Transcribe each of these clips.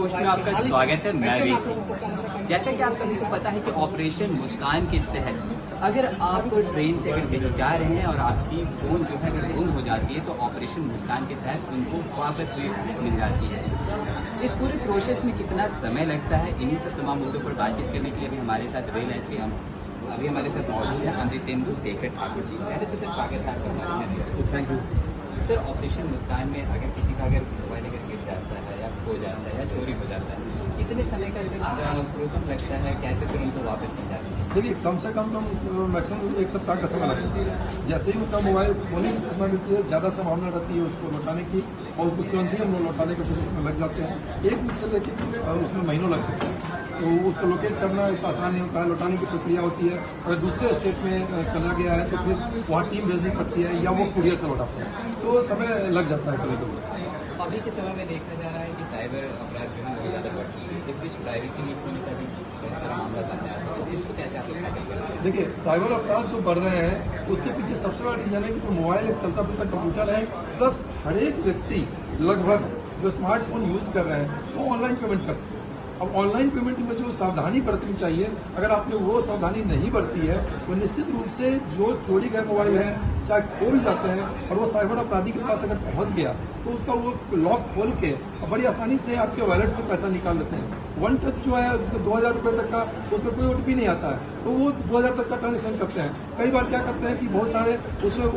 Post में आपका स्वागत है। मैं भी जैसा कि आप सभी को पता है कि ऑपरेशन मुस्कान के तहत अगर आप ट्रेन से अगर कहीं जा रहे हैं और आपकी फ़ोन जो है अगर गुम हो जाती है तो ऑपरेशन मुस्कान के तहत उनको वापस भी मिल जाती है। इस पूरे प्रोसेस में कितना समय लगता है, इन्हीं सब तमाम मुद्दों पर बातचीत करने के लिए अभी हमारे साथ रेल लाइन्स के अभी हमारे साथ मौजूद है अमृतेंदु शेखर ठाकुर जी। पहले तो सर स्वागत है आपका हमारे साथ। थैंक यू सर, ऑपरेशन मुस्कान में अगर किसी का अगर मोबाइल अगर गिर जाता है या खो जाता है या चोरी हो जाता है, कितने समय का प्रोसेस लगता है, कैसे फिर उनको वापस मिल जाता है? देखिए, कम से कम मैक्सिमम 1 सप्ताह का समय लगता है। जैसे ही उनका मोबाइल खोने की सूचना मिलती है, ज़्यादा संभावना रहती है उसको लौटाने की, और उसको तुरंत ही हम लोग लौटाने के प्रोसेस में लग जाते हैं। 1 वीक से लेकर उसमें महीनों लग सकते हैं। तो उसको लोकेट करना इतना आसान नहीं होता है, लौटाने की प्रक्रिया होती है। अगर दूसरे स्टेट में चला गया है तो फिर वहाँ टीम भेजनी पड़ती है या वो कुरियर से लौटाते हैं, तो समय लग जाता है कभी-कभी। अभी के समय में देखा जा रहा है कि साइबर अपराध जो है बहुत ज़्यादा बढ़ चुके हैं। इस बीच प्राइवेसी लीक होने का भी बहुत सारा मामला सामने आता है, तो उसको कैसे आप लोग टैकल करते हैं? देखिए, साइबर अपराध जो बढ़ रहे हैं उसके पीछे सबसे बड़ा रीजन है कि जो मोबाइल एक चलता फिरता कंप्यूटर है, प्लस हर एक व्यक्ति लगभग जो स्मार्टफोन यूज कर रहे हैं वो ऑनलाइन पेमेंट करते हैं। अब ऑनलाइन पेमेंट में जो सावधानी बरतनी चाहिए, अगर आपने वो सावधानी नहीं बरती है तो निश्चित रूप से जो चोरी गए मोबाइल है चाहे खो भी जाते हैं और वो साइबर अपराधी के पास अगर पहुंच गया तो उसका वो लॉक खोल के बड़ी आसानी से आपके वॉलेट से पैसा निकाल लेते हैं। वन टच जो है उसमें 2000 रुपये तक का, उसमें कोई OTP नहीं आता है, तो वो 2000 तक का ट्रांजेक्शन करते हैं। कई बार क्या करते हैं कि बहुत सारे उसमें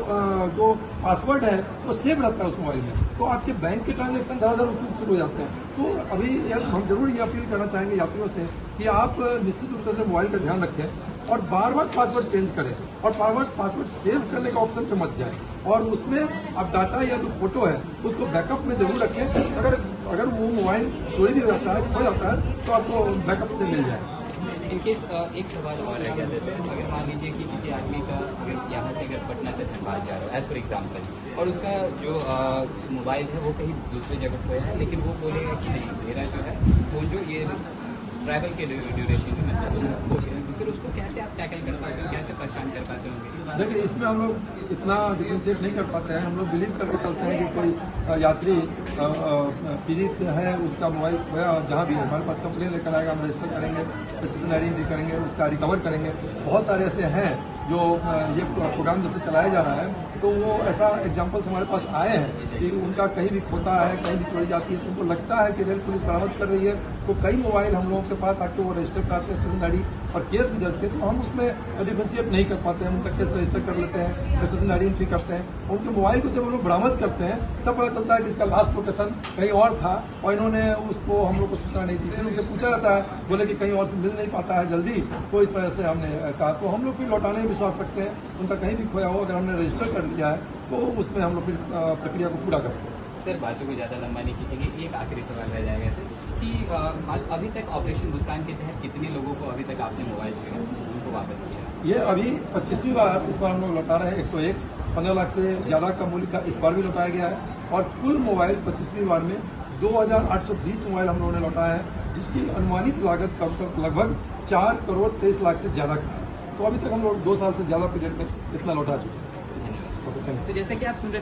जो पासवर्ड है वो सेव रहता है उस मोबाइल में, तो आपके बैंक के ट्रांजेक्शन 10,000 रुपये शुरू हो जाते हैं। तो अभी हम जरूर ये अपील करना चाहेंगे यात्रियों से कि आप निश्चित रूप से मोबाइल का ध्यान रखें और बार बार पासवर्ड चेंज करें और पासवर्ड सेव करने का ऑप्शन पे मत जाए, और उसमें आप डाटा या जो फोटो है उसको बैकअप में जरूर रखें। अगर वो मोबाइल चोरी भी हो जाता है, खो जाता है, तो आपको बैकअप से मिल जाए। इनकेस एक सवाल और रह गया, जैसे अगर मान लीजिए कि किसी आदमी का अगर यहाँ से अगर पटना से धनबाद जा रहा है एज फॉर एग्जाम्पल, और उसका जो मोबाइल है वो कहीं दूसरी जगह खोया है, लेकिन वो बोलेगा कि नहीं मेरा जो है फोन जो ये ट्रैवल के ड्यूरेशन जो है वो फिर उसको कैसे आप टैकल कर पाते हो, कैसे परेशान कर पाते होंगे? देखिए, इसमें हम लोग इतना डिफ्रेंशिएट नहीं कर पाते हैं। हम लोग बिलीव करके चलते हैं कि कोई यात्री पीड़ित है, उसका मोबाइल खोया जहाँ भी है हमारे पास कंप्लेन लेकर आएगा, हम रजिस्टर करेंगे, स्टेशन आइडेंटिटी करेंगे, उसका रिकवर करेंगे। बहुत सारे ऐसे हैं जो ये प्रोग्राम जब से चलाया जा रहा है तो वो ऐसा एग्जाम्पल्स हमारे पास आए हैं कि उनका कहीं भी खोता है, कहीं भी चोरी जाती है तो उनको लगता है कि रेल पुलिस बरामद कर रही है, तो कई मोबाइल हम लोगों के पास आके वो रजिस्टर कराते हैं स्टेशन आईडी और केस भी दर्ज किए, तो हम उसमें डिफरेंशिएट नहीं कर पाते हैं। उनका केस रजिस्टर कर लेते हैं, स्टेशन आइडेंटिटी करते हैं। उनके मोबाइल को जब हम लोग बरामद करते हैं तब पता चलता है कि इसका लास्ट लोकेशन कहीं और था और इन्होंने उसको हम लोग को सूचना नहीं दी। फिर उनसे पूछा जाता है, बोले कि कहीं और से मिल नहीं पाता है जल्दी, तो इस वजह से हमने कहा। तो हम लोग फिर लौटाने में विश्वास रखते हैं, उनका कहीं भी खोया हो अगर हमने रजिस्टर कर लिया है तो उसमें हम लोग फिर प्रक्रिया को पूरा करते हैं। सर, बातों को ज़्यादा लंबा नहीं खींचेंगे, एक आखिरी सवाल रह जाएगा ऐसे कि अभी तक ऑपरेशन मुस्कान के तहत कितने लोगों को अभी तक आपने मोबाइल जो है उनको वापस किया? ये अभी 25वीं बार इस बार हम लोग लौटा रहे हैं। 101 15 लाख से ज़्यादा का मूल्य का इस बार भी लौटाया गया है, और कुल मोबाइल 25वीं बार में 2820 मोबाइल हम लोगों ने लौटाया है, जिसकी अनुमानित लागत कब लगभग 4 करोड़ 23 लाख से ज़्यादा का है। तो अभी तक हम लोग 2 साल से ज़्यादा पीरियड में इतना लौटा चुके हैं। तो जैसा कि आप सुन रहे थे